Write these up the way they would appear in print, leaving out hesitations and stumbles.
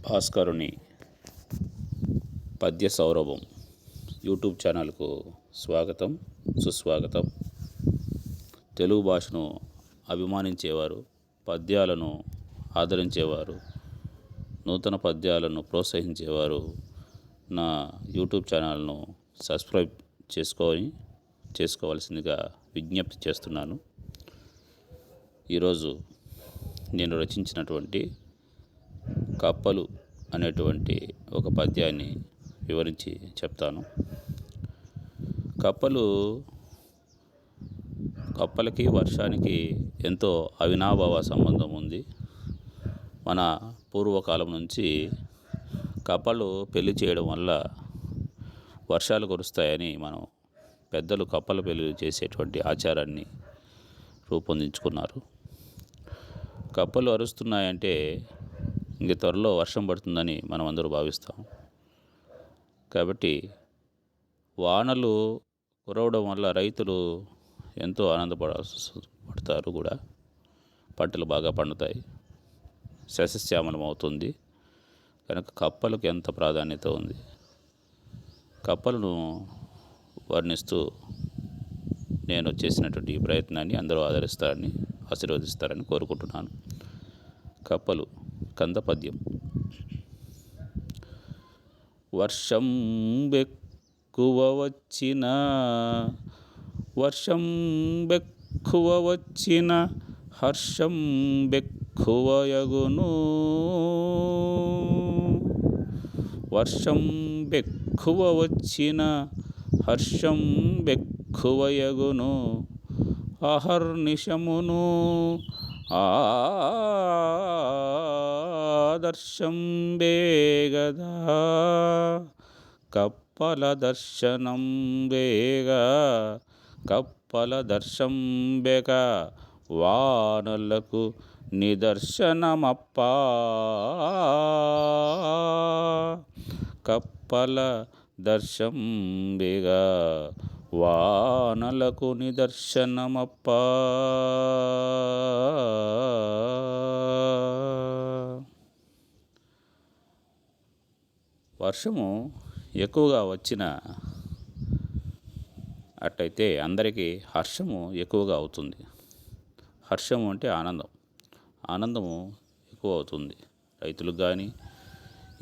భాస్కరుని పద్య సౌరభం యూట్యూబ్ ఛానల్కు స్వాగతం, సుస్వాగతం. తెలుగు భాషను అభిమానించేవారు, పద్యాలను ఆదరించేవారు, నూతన పద్యాలను ప్రోత్సహించేవారు నా యూట్యూబ్ ఛానల్ను సబ్స్క్రైబ్ చేసుకోవాల్సిందిగా విజ్ఞప్తి చేస్తున్నాను. ఈరోజు నేను రచించినటువంటి కప్పలు అనేటువంటి ఒక పద్యాన్ని వివరించి చెప్తాను. కప్పలకి వర్షానికి ఎంతో అవినాభావ సంబంధం ఉంది. మన పూర్వకాలం నుంచి కప్పలు పెళ్లి చేయడం వల్ల వర్షాలు కురుస్తాయని మనం పెద్దలు కప్పల పెళ్లి చేసేటువంటి ఆచారాన్ని రూపొందించుకున్నారు. కప్పలు అరుస్తున్నాయంటే ఇంక త్వరలో వర్షం పడుతుందని మనం అందరూ భావిస్తాం. కాబట్టి వానలు కురవడం వల్ల రైతులు ఎంతో ఆనందపడతారు కూడా. పంటలు బాగా పండుతాయి, సస్యశ్యామలం అవుతుంది. కనుక కప్పలకు ఎంత ప్రాధాన్యత ఉంది. కప్పలను వర్ణిస్తూ నేను చేసినటువంటి ఈ ప్రయత్నాన్ని అందరూ ఆదరిస్తారని, ఆశీర్వదిస్తారని కోరుకుంటున్నాను. కప్పలు కంద పద్యం. వర్షం బెక్కువ వచ్చిన హర్షం బెక్కువయగును. వర్షం బెక్కువ వచ్చిన హర్షం బెక్కువయగును. అహర్నిశమును ఆదర్శం బేగదా. కప్పల దర్శనం బేగా, కప్పల దర్శం బేగ వానలకు నిదర్శనమప్పా. కప్పల దర్శం బేగా వానలకు నిదర్శనమప్పా. వర్షము ఎక్కువగా వచ్చిన అట్టయితే అందరికీ హర్షము ఎక్కువగా అవుతుంది. హర్షము అంటే ఆనందము ఎక్కువ అవుతుంది. రైతులకు కానీ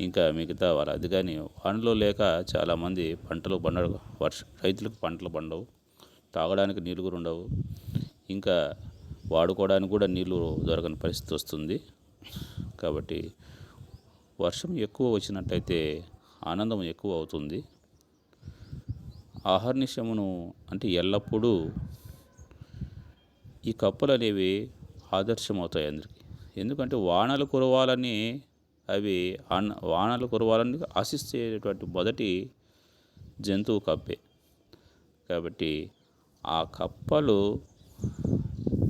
ఇంకా మిగతా వాళ్ళు. అది కానీ వానలో లేక చాలామంది రైతులకు పంటలు పండవు, తాగడానికి నీళ్ళు కూడా ఉండవు, ఇంకా వాడుకోవడానికి కూడా నీళ్ళు దొరకని పరిస్థితి వస్తుంది. కాబట్టి వర్షం ఎక్కువ వచ్చినట్టయితే ఆనందం ఎక్కువ అవుతుంది. అహర్నిశమును అంటే ఎల్లప్పుడూ ఈ కప్పలు అనేవి ఆదర్శం అవుతాయి అందరికీ. ఎందుకంటే వానలు కురవాలని ఆశిస్తేటువంటి మొదటి జంతువు కప్పే. కాబట్టి ఆ కప్పలు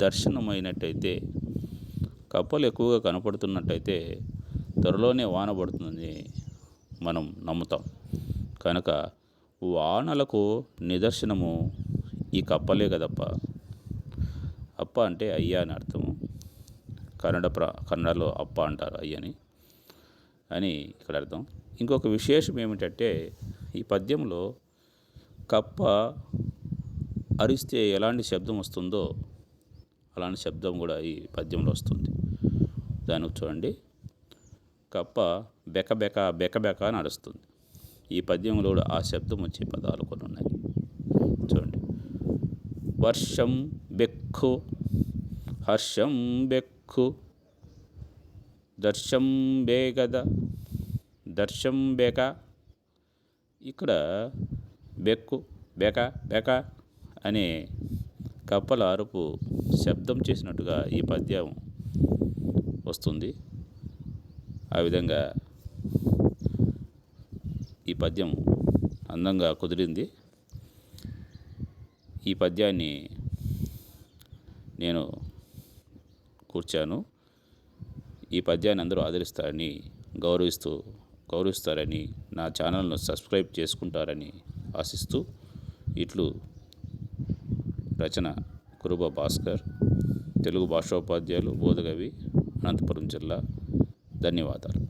దర్శనమైనట్టయితే, కప్పలు ఎక్కువగా కనపడుతున్నట్టయితే త్వరలోనే వాన పడుతుందని మనం నమ్ముతాం. కనుక వానలకు నిదర్శనము ఈ కప్పలే కదప్ప. అప్ప అంటే అయ్యా అని అర్థము. కన్నడలో అప్ప అంటారు అయ్యని అని ఇక్కడ అర్థం. ఇంకొక విశేషం ఏమిటంటే, ఈ పద్యంలో కప్ప అరిస్తే ఎలాంటి శబ్దం వస్తుందో అలాంటి శబ్దం కూడా ఈ పద్యంలో వస్తుంది. దానికి చూడండి, కప్ప బెక బెక అని అరుస్తుంది. ఈ పద్యంలో ఆ శబ్దం వచ్చే పదాలు కొన్ని ఉన్నాయి. చూడండి, వర్షం బెక్కు, హర్షం బెక్కు, దర్శం బేగద, దర్శం బెక. ఇక్కడ బెక్కు బెక అనే కప్పల అరుపు శబ్దం చేసినట్టుగా ఈ పద్యం వస్తుంది. ఆ విధంగా ఈ పద్యం అందంగా కుదిరింది. ఈ పద్యాన్ని నేను కూర్చాను. ఈ పద్యాన్ని అందరూ ఆదరిస్తారని, గౌరవిస్తారని, నా ఛానల్ను సబ్స్క్రైబ్ చేసుకుంటారని ఆశిస్తూ, ఇట్లు రచన కురుబ భాస్కర్, తెలుగు భాషోపాధ్యాయులు, బోధకవి, అనంతపురం జిల్లా. ధన్యవాదాలు.